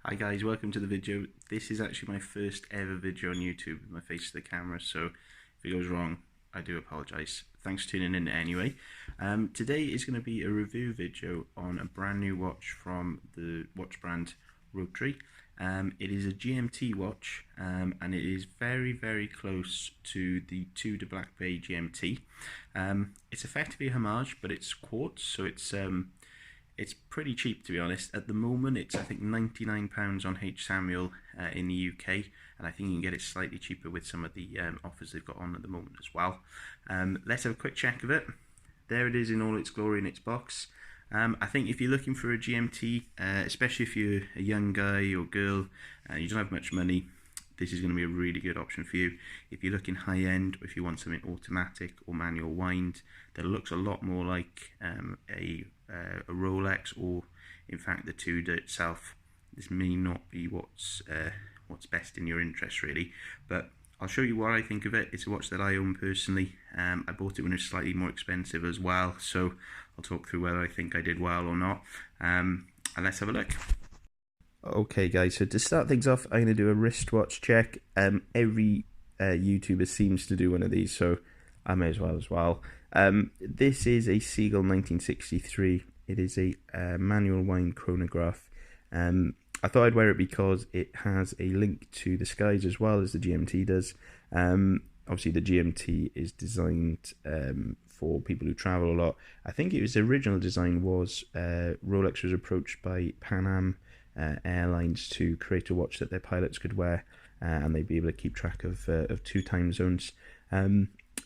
Hi guys, welcome to the video. This is actually my first ever video on YouTube with my face to the camera, so if it goes wrong, I do apologise. Thanks for tuning in anyway. Today is going to be a review video on a brand new watch from the watch brand Rotary. It is a GMT watch and it is very close to the Tudor Black Bay GMT. It's effectively a homage, but it's quartz, so it's pretty cheap, to be honest. At the moment, it's I think £99 on H. Samuel in the UK, and I think you can get it slightly cheaper with some of the offers they've got on at the moment as well. Let's have a quick check of it. There it is in all its glory in its box. I think if you're looking for a GMT, especially if you're a young guy or girl and you don't have much money, this is going to be a really good option for you. If you're looking high end, or if you want something automatic or manual wind that looks a lot more like a Rolex, or in fact the Tudor itself, this may not be what's best in your interest really, but I'll show you what I think of it. It's a watch that I own personally. I bought it when it was slightly more expensive as well, so I'll talk through whether I think I did well or not, and let's have a look. Okay guys, so to start things off, I'm going to do a wristwatch check. Every YouTuber seems to do one of these, so I may as well. This is a Seagull 1963. It is a manual wind chronograph. I thought I'd wear it because it has a link to the skies as well as the GMT does. Obviously the GMT is designed for people who travel a lot. I think its original design was Rolex was approached by Pan Am Airlines to create a watch that their pilots could wear, and they'd be able to keep track of 2 time zones.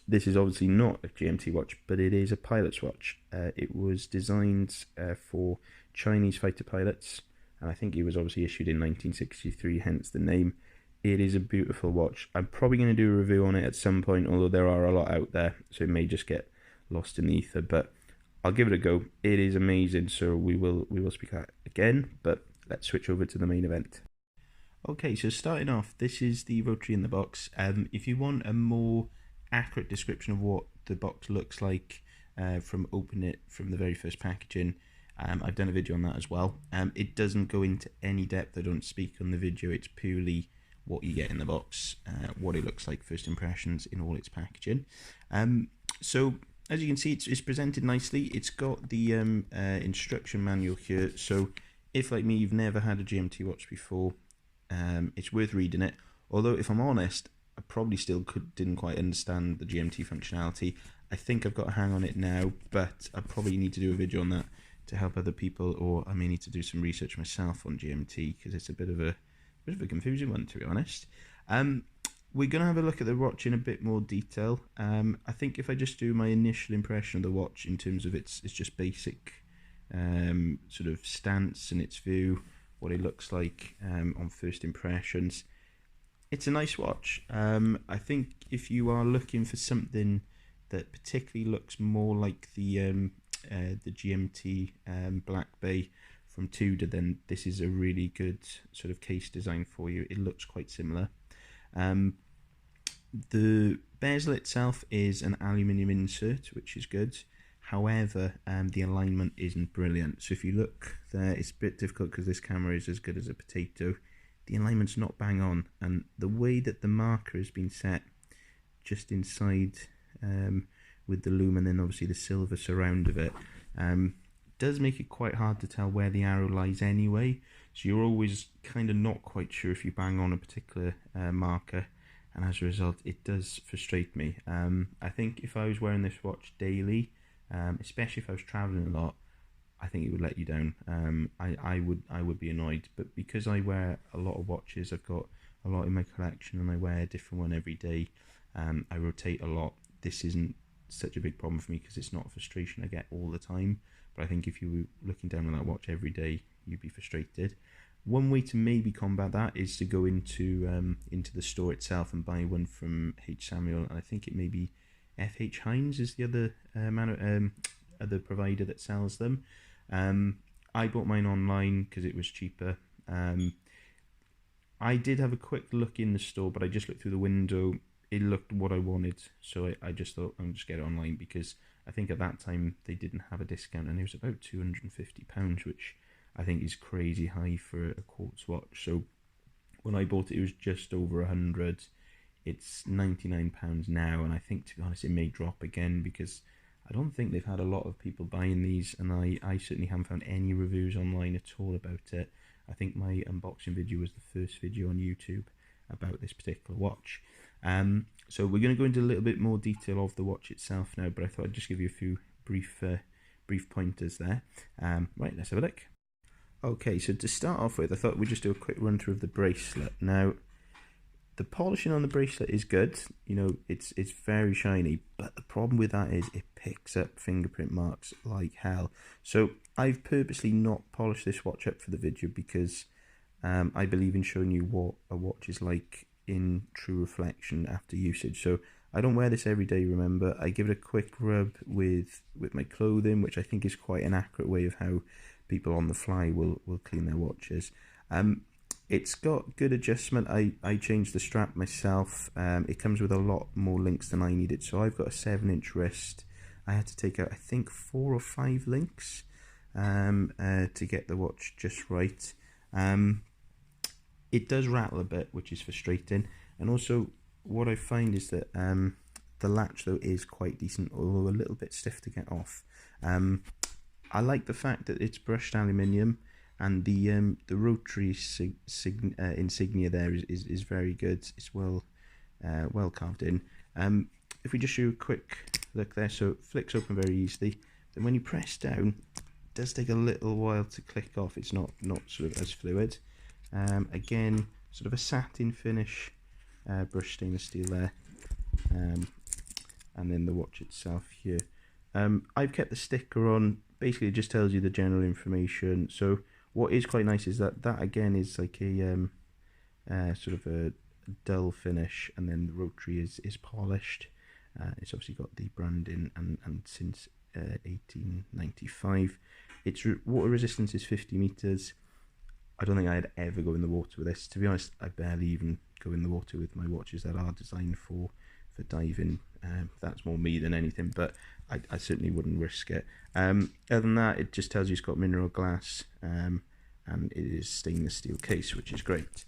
This is obviously not a GMT watch, but it is a pilot's watch. It was designed for Chinese fighter pilots, and I think it was obviously issued in 1963, hence the name. It is a beautiful watch. I'm probably going to do a review on it at some point, although there are a lot out there, so it may just get lost in the ether, but I'll give it a go. It is amazing, so we will speak about it again, but let's switch over to the main event. Okay, so starting off, this is the Rotary in the box. If you want a more accurate description of what the box looks like from opening it from the very first packaging, I've done a video on that as well. It doesn't go into any depth. I don't speak on the video. It's purely what you get in the box, what it looks like, first impressions in all its packaging. So as you can see, it's presented nicely. It's got the instruction manual here, so if like me you've never had a GMT watch before, it's worth reading it. Although if I'm honest, I probably still didn't quite understand the GMT functionality. I think I've got a hang on it now, but I probably need to do a video on that to help other people, or I may need to do some research myself on GMT because it's a bit of a confusing one, to be honest. We're going to have a look at the watch in a bit more detail. I think if I just do my initial impression of the watch in terms of it's just basic sort of stance and its view, what it looks like on first impressions. It's a nice watch. I think if you are looking for something that particularly looks more like the GMT Black Bay from Tudor, then this is a really good sort of case design for you. It looks quite similar. The bezel itself is an aluminium insert, which is good. However, the alignment isn't brilliant. So if you look there, it's a bit difficult because this camera is as good as a potato. The alignment's not bang on, and the way that the marker has been set just inside with the lume and then obviously the silver surround of it does make it quite hard to tell where the arrow lies anyway. So you're always kind of not quite sure if you bang on a particular marker, and as a result it does frustrate me. I think if I was wearing this watch daily, especially if I was traveling a lot, I think it would let you down. I would be annoyed, but because I wear a lot of watches, I've got a lot in my collection and I wear a different one every day, I rotate a lot, this isn't such a big problem for me because it's not a frustration I get all the time. But I think if you were looking down on that watch every day, you'd be frustrated. One way to maybe combat that is to go into the store itself and buy one from H. Samuel, and I think it may be F.H. Hines is the other other provider that sells them. I bought mine online because it was cheaper. I did have a quick look in the store, but I just looked through the window. It looked what I wanted, so I just thought I'll just get it online because I think at that time they didn't have a discount, and it was about £250, which I think is crazy high for a quartz watch. So when I bought it, it was just over 100. It's £99 now, and I think, to be honest, it may drop again because I don't think they've had a lot of people buying these, and I certainly haven't found any reviews online at all about it. I think my unboxing video was the first video on YouTube about this particular watch. So we're going to go into a little bit more detail of the watch itself now, but I thought I'd just give you a few brief pointers there. Right, let's have a look. Okay, so to start off with, I thought we'd just do a quick run through of the bracelet. Now, the polishing on the bracelet is good, you know, it's very shiny, but the problem with that is it picks up fingerprint marks like hell. So I've purposely not polished this watch up for the video because I believe in showing you what a watch is like in true reflection after usage. So I don't wear this every day, remember. I give it a quick rub with my clothing, which I think is quite an accurate way of how people on the fly will clean their watches. It's got good adjustment. I changed the strap myself. It comes with a lot more links than I needed. So I've got a 7-inch wrist. I had to take out, I think, 4 or 5 links to get the watch just right. It does rattle a bit, which is frustrating. And also, what I find is that the latch, though, is quite decent, although a little bit stiff to get off. I like the fact that it's brushed aluminium. And the Rotary insignia there is very good. It's well carved in. If we just show you a quick look there, so it flicks open very easily. Then when you press down, it does take a little while to click off. It's not sort of as fluid. Again, sort of a satin finish, brushed stainless steel there, and then the watch itself here. I've kept the sticker on. Basically, it just tells you the general information. So what is quite nice is that again is like a sort of a dull finish, and then the Rotary is polished. It's obviously got the branding, and since 1895. Its water resistance is 50 meters. I don't think I'd ever go in the water with this. To be honest, I barely even go in the water with my watches that are designed for diving. That's more me than anything, but I certainly wouldn't risk it. Other than that, it just tells you it's got mineral glass, and it is stainless steel case, which is great.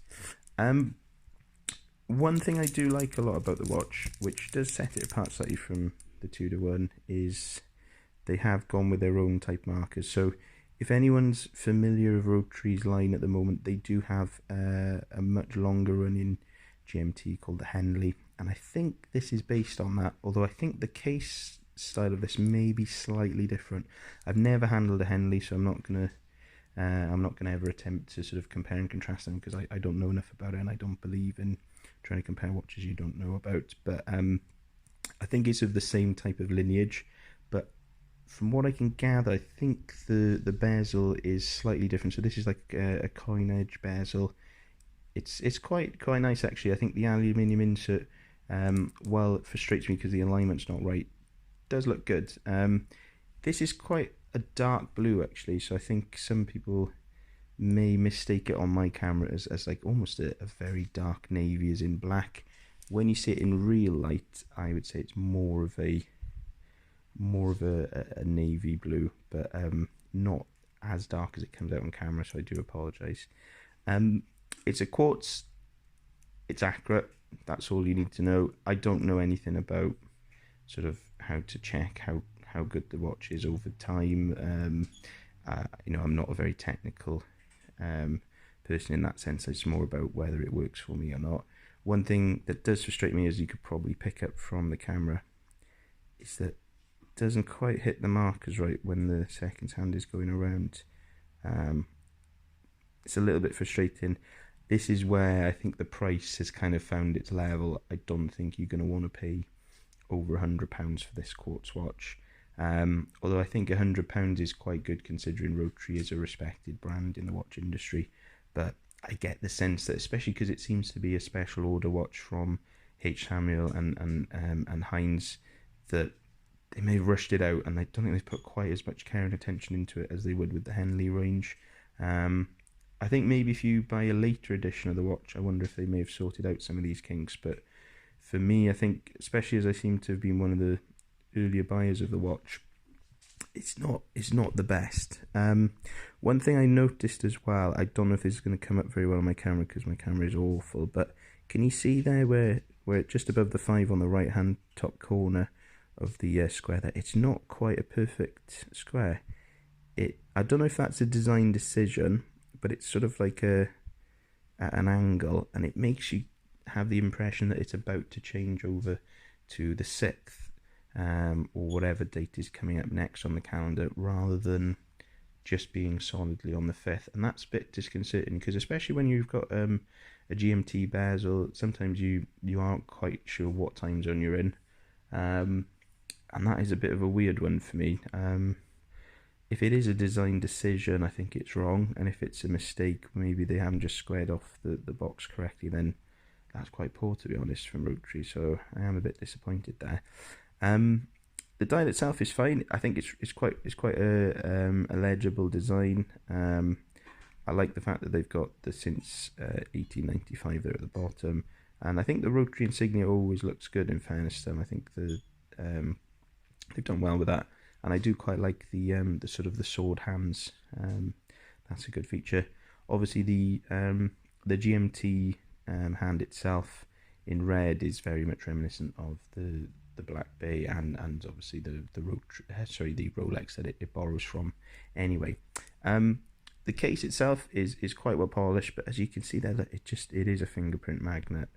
One thing I do like a lot about the watch, which does set it apart slightly from the Tudor one, is they have gone with their own type markers. So if anyone's familiar with Rotary's line at the moment, they do have a much longer running GMT called the Henley, and I think this is based on that, although I think the case style of this may be slightly different. I've never handled a Henley, so I'm not gonna ever attempt to sort of compare and contrast them, because I don't know enough about it, and I don't believe in trying to compare watches you don't know about. But I think it's of the same type of lineage, but from what I can gather, I think the bezel is slightly different. So this is like a coin edge bezel. It's quite nice actually. I think the aluminium insert, while it frustrates me because the alignment's not right, does look good. This is quite a dark blue actually, so I think some people may mistake it on my camera as like almost a very dark navy, as in black. When you see it in real light, I would say it's more of a navy blue, but not as dark as it comes out on camera, so I do apologize. It's a quartz, it's accurate, that's all you need to know. I don't know anything about sort of how to check how good the watch is over time. You know, I'm not a very technical person in that sense. It's more about whether it works for me or not. One thing that does frustrate me, as you could probably pick up from the camera, is that it doesn't quite hit the markers right when the second hand is going around. It's a little bit frustrating. This is where I think the price has kind of found its level. I don't think you're going to want to pay over £100 for this quartz watch. Although I think £100 is quite good considering Rotary is a respected brand in the watch industry. But I get the sense that, especially because it seems to be a special order watch from H. Samuel and Heinz, that they may have rushed it out, and I don't think they've put quite as much care and attention into it as they would with the Henley range. I think maybe if you buy a later edition of the watch, I wonder if they may have sorted out some of these kinks. But for me, I think, especially as I seem to have been one of the earlier buyers of the watch, it's not the best. One thing I noticed as well, I don't know if this is going to come up very well on my camera because my camera is awful, but can you see there where just above the 5 on the right hand top corner of the square there, it's not quite a perfect square. I don't know if that's a design decision, but it's sort of like at an angle, and it makes you have the impression that it's about to change over to the 6th, or whatever date is coming up next on the calendar, rather than just being solidly on the 5th. And that's a bit disconcerting, because especially when you've got a GMT bezel, sometimes you aren't quite sure what time zone you're in, and that is a bit of a weird one for me. If it is a design decision, I think it's wrong, and if it's a mistake, maybe they haven't just squared off the box correctly, then that's quite poor, to be honest, from Rotary, so I am a bit disappointed there. The dial itself is fine. I think it's quite a legible design. I like the fact that they've got the since 1895 there at the bottom, and I think the Rotary insignia always looks good, in fairness to them. I think they've done well with that. And I do quite like the sort of the sword hands. That's a good feature. Obviously, the GMT hand itself in red is very much reminiscent of the Black Bay and obviously the Rolex that it borrows from. Anyway, the case itself is quite well polished, but as you can see there, that it is a fingerprint magnet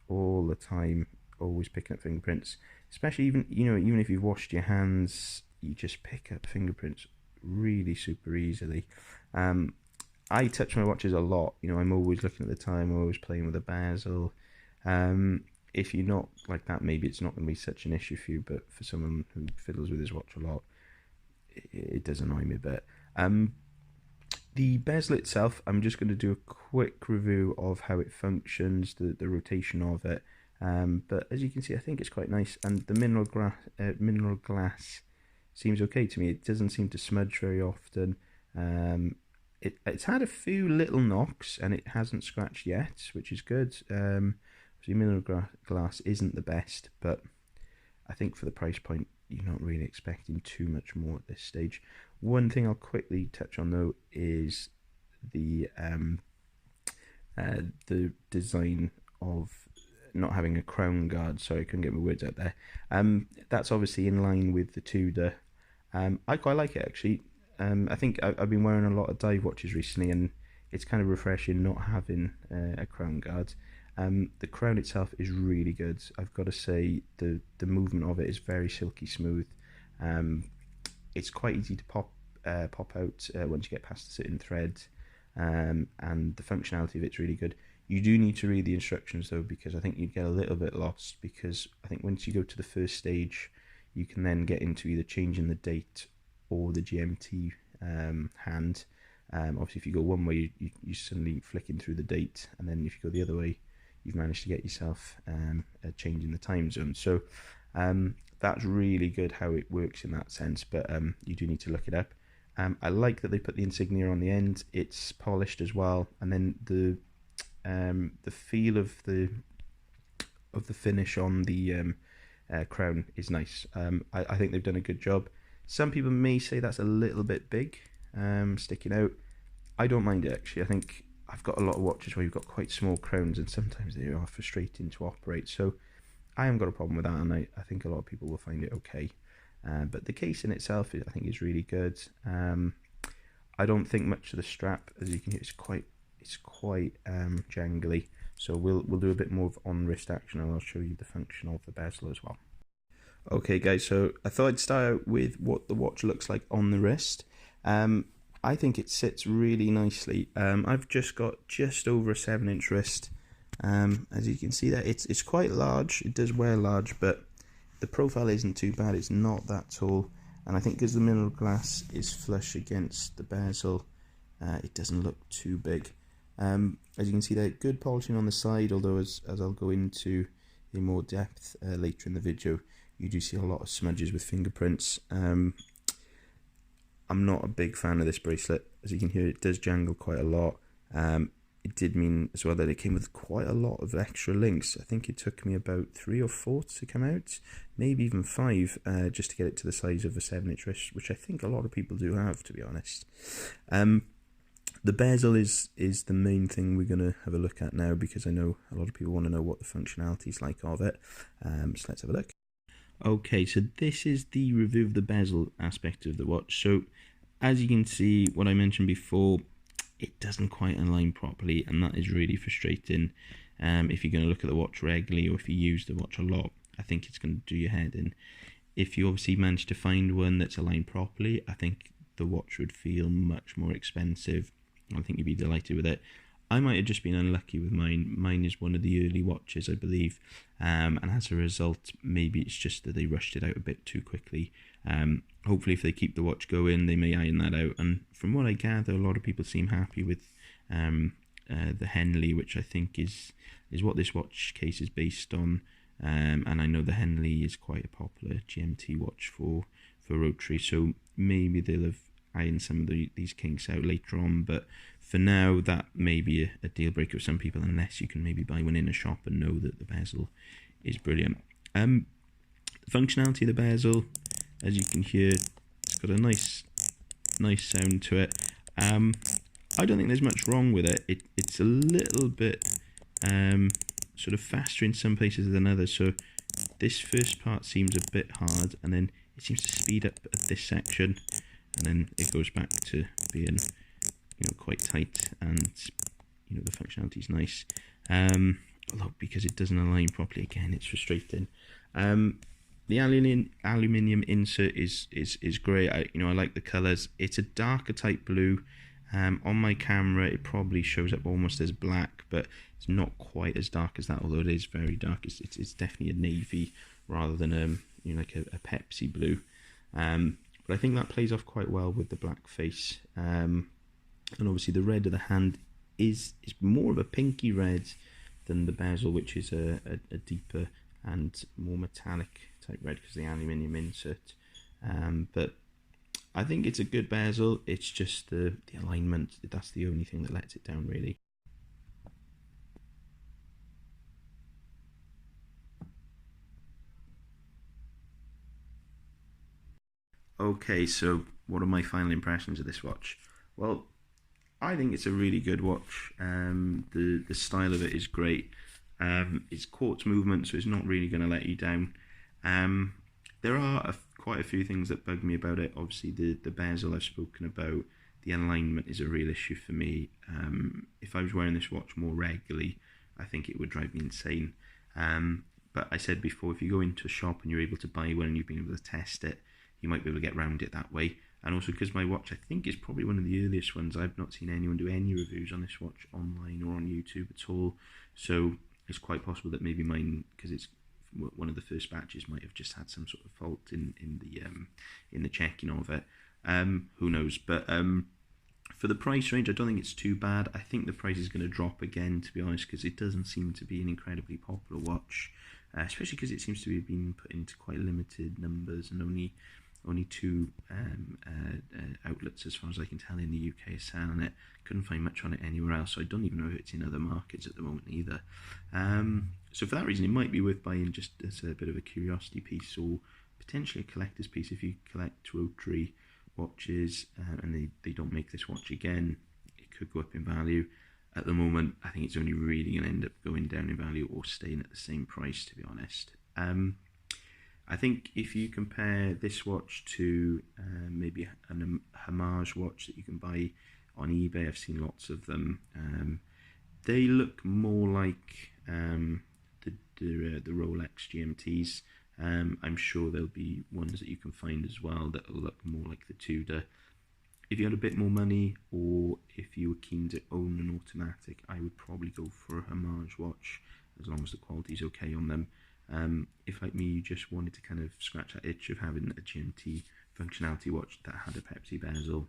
all the time, always picking up fingerprints. Especially even if you've washed your hands, you just pick up fingerprints really super easily. I touch my watches a lot. I'm always looking at the time, I'm always playing with a bezel. If you're not like that, maybe it's not going to be such an issue for you, but for someone who fiddles with his watch a lot, it does annoy me a bit. The bezel itself, I'm just going to do a quick review of how it functions, the rotation of it. But as you can see, I think it's quite nice, and the mineral glass seems okay to me. It doesn't seem to smudge very often. It's had a few little knocks, and it hasn't scratched yet, which is good. So mineral glass isn't the best, but I think for the price point, you're not really expecting too much more at this stage. One thing I'll quickly touch on though is the design of not having a crown guard. Sorry, I couldn't get my words out there. That's obviously in line with the Tudor. I quite like it, actually. I think I've been wearing a lot of dive watches recently, and it's kind of refreshing not having a crown guard. The crown itself is really good. I've got to say the movement of it is very silky smooth. It's quite easy to pop out once you get past the certain thread, and the functionality of it's really good. You do need to read the instructions though, because I think you'd get a little bit lost, because I think once you go to the first stage, you can then get into either changing the date or the GMT hand. Obviously, if you go one way, you suddenly flicking through the date, and then if you go the other way, you've managed to get yourself a change in the time zone. So that's really good how it works in that sense, but you do need to look it up. I like that they put the insignia on the end. It's polished as well, and then the feel of the finish on the crown is nice. I think they've done a good job. Some people may say that's a little bit big, sticking out. I don't mind it, actually. I think I've got a lot of watches where you've got quite small crowns, and sometimes they are frustrating to operate, so I haven't got a problem with that, and I think a lot of people will find it okay. But the case in itself, I think, is really good. I don't think much of the strap, as you can hear, it's quite jangly. So we'll do a bit more of on-wrist action, and I'll show you the function of the bezel as well. Okay guys, so I thought I'd start out with what the watch looks like on the wrist. I think it sits really nicely. I've just got just over a 7-inch wrist. As you can see there, it's quite large. It does wear large, but the profile isn't too bad. It's not that tall, and I think because the mineral glass is flush against the bezel, it doesn't look too big. As you can see there, good polishing on the side, although as I'll go into in more depth later in the video, you do see a lot of smudges with fingerprints. I'm not a big fan of this bracelet. As you can hear, it does jangle quite a lot. it did mean as well that it came with quite a lot of extra links. I think it took me about 3 or 4 to come out, maybe even 5, just to get it to the size of a 7-inch wrist, which I think a lot of people do have, to be honest. The bezel is the main thing we're going to have a look at now, because I know a lot of people want to know what the functionality is like of it. So let's have a look. Okay, so this is the review of the bezel aspect of the watch. So as you can see, what I mentioned before, it doesn't quite align properly, and that is really frustrating. If you're going to look at the watch regularly, or if you use the watch a lot, I think it's going to do your head in. If you obviously manage to find one that's aligned properly, I think the watch would feel much more expensive. I think you'd be delighted with it. I might have just been unlucky with mine. Mine is one of the early watches, I believe, and as a result, maybe it's just that they rushed it out a bit too quickly. Hopefully, if they keep the watch going, they may iron that out. And from what I gather, a lot of people seem happy with the Henley, which I think is what this watch case is based on. And I know the Henley is quite a popular GMT watch for Rotary, so maybe they'll have iron some of these kinks out later on, but for now that may be a deal breaker for some people, unless you can maybe buy one in a shop and know that the bezel is brilliant. The functionality of the bezel, as you can hear, it's got a nice sound to it. I don't think there's much wrong with it. It's a little bit sort of faster in some places than others, so this first part seems a bit hard, and then it seems to speed up at this section, and then it goes back to being, quite tight, and the functionality is nice. Although because it doesn't align properly, again, it's frustrating. The aluminium insert is great. I like the colours. It's a darker type blue. On my camera, it probably shows up almost as black, but it's not quite as dark as that. Although it is very dark. It's definitely a navy rather than like a Pepsi blue. But I think that plays off quite well with the black face. And obviously the red of the hand is more of a pinky red than the bezel, which is a deeper and more metallic type red because of the aluminium insert. But I think it's a good bezel. It's just the alignment, that's the only thing that lets it down, really. Okay, so what are my final impressions of this watch? Well, I think it's a really good watch. The style of it is great. It's quartz movement, so it's not really going to let you down. There are quite a few things that bug me about it. Obviously, the bezel I've spoken about. The alignment is a real issue for me. If I was wearing this watch more regularly, I think it would drive me insane. But I said before, if you go into a shop and you're able to buy one and you've been able to test it, you might be able to get around it that way. And also because my watch, I think, is probably one of the earliest ones. I've not seen anyone do any reviews on this watch online or on YouTube at all. So it's quite possible that maybe mine, because it's one of the first batches, might have just had some sort of fault in the checking of it. Who knows? But for the price range, I don't think it's too bad. I think the price is going to drop again, to be honest, because it doesn't seem to be an incredibly popular watch, especially because it seems to be being put into quite limited numbers, and only 2 outlets, as far as I can tell, in the UK are selling it. Couldn't find much on it anywhere else, so I don't even know if it's in other markets at the moment either. So for that reason, it might be worth buying just as a bit of a curiosity piece, or potentially a collector's piece if you collect Rotary watches and they don't make this watch again. It could go up in value. At the moment, I think it's only really going to end up going down in value or staying at the same price, to be honest. I think if you compare this watch to maybe a homage watch that you can buy on eBay, I've seen lots of them. They look more like the Rolex GMTs. I'm sure there'll be ones that you can find as well that will look more like the Tudor. If you had a bit more money, or if you were keen to own an automatic, I would probably go for a homage watch, as long as the quality's okay on them. If, like me, you just wanted to kind of scratch that itch of having a GMT functionality watch that had a Pepsi bezel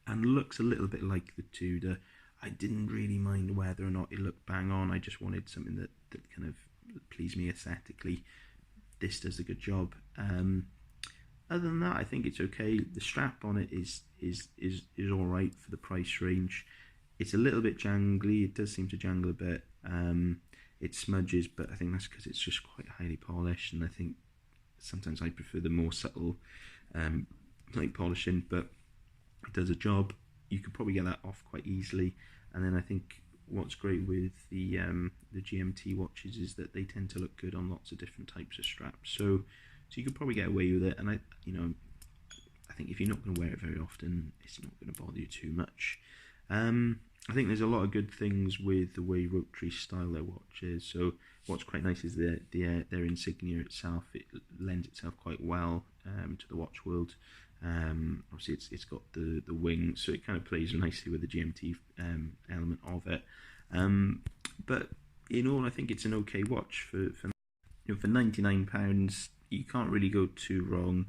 and looks a little bit like the Tudor, I didn't really mind whether or not it looked bang on. I just wanted something that kind of pleased me aesthetically. This does a good job. Other than that, I think it's okay. The strap on it is all right for the price range. It's a little bit jangly. It does seem to jangle a bit. It smudges, but I think that's because it's just quite highly polished, and I think sometimes I prefer the more subtle light polishing, but it does a job. You could probably get that off quite easily. And then I think what's great with the GMT watches is that they tend to look good on lots of different types of straps. So you could probably get away with it. And I think if you're not going to wear it very often, it's not going to bother you too much. I think there's a lot of good things with the way Rotary style their watches. So what's quite nice is their insignia itself. It lends itself quite well to the watch world. Obviously it's got the wing, so it kind of plays nicely with the GMT element of it. But in all, I think it's an okay watch for £99. You can't really go too wrong,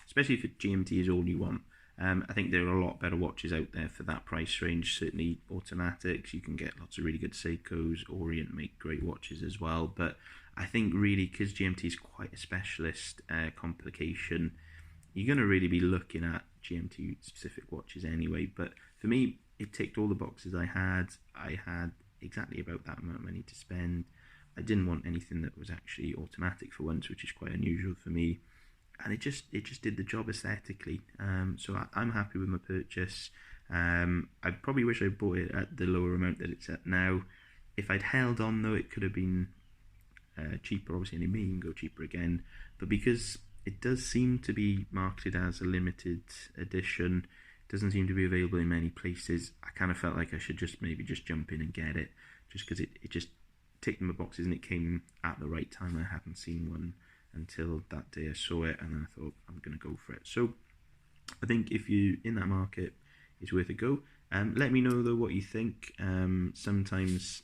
especially if GMT is all you want. I think there are a lot better watches out there for that price range. Certainly automatics, you can get lots of really good Seikos. Orient make great watches as well, but I think really because GMT is quite a specialist complication, you're going to really be looking at GMT specific watches anyway. But for me, it ticked all the boxes I had. I had exactly about that amount of money to spend. I didn't want anything that was actually automatic for once, which is quite unusual for me. And it just did the job aesthetically. So I'm happy with my purchase. I probably wish I bought it at the lower amount that it's at now. If I'd held on though, it could have been cheaper, obviously, and it may even go cheaper again. But because it does seem to be marketed as a limited edition, it doesn't seem to be available in many places, I kind of felt like I should maybe just jump in and get it, just because it just ticked my boxes and it came at the right time. I hadn't seen one until that day I saw it, and then I thought I'm going to go for it. So I think if you're in that market, it's worth a go. Let me know though what you think. Sometimes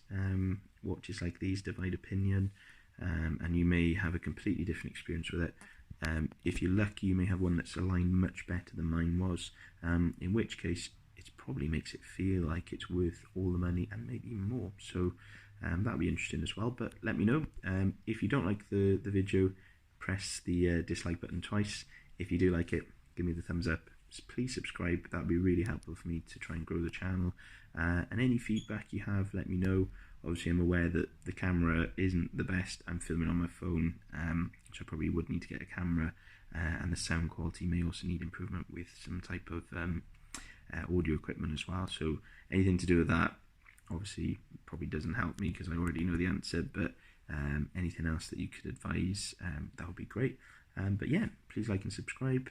watches like these divide opinion, and you may have a completely different experience with it. If you're lucky, you may have one that's aligned much better than mine was, in which case it probably makes it feel like it's worth all the money and maybe even more. So that'll be interesting as well. But let me know. If you don't like the video, press the dislike button twice. If you do like it, give me the thumbs up. Please subscribe. That would be really helpful for me to try and grow the channel. And any feedback you have, let me know. Obviously, I'm aware that the camera isn't the best. I'm filming on my phone, which I probably would need to get a camera. And the sound quality may also need improvement with some type of audio equipment as well. So anything to do with that, obviously, probably doesn't help me because I already know the answer. But anything else that you could advise, that would be great. But yeah, please like and subscribe.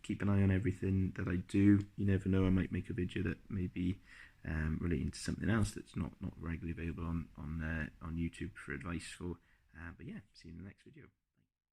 Keep an eye on everything that I do. You never know, I might make a video that may be relating to something else that's not regularly available on YouTube for advice for. But yeah, see you in the next video.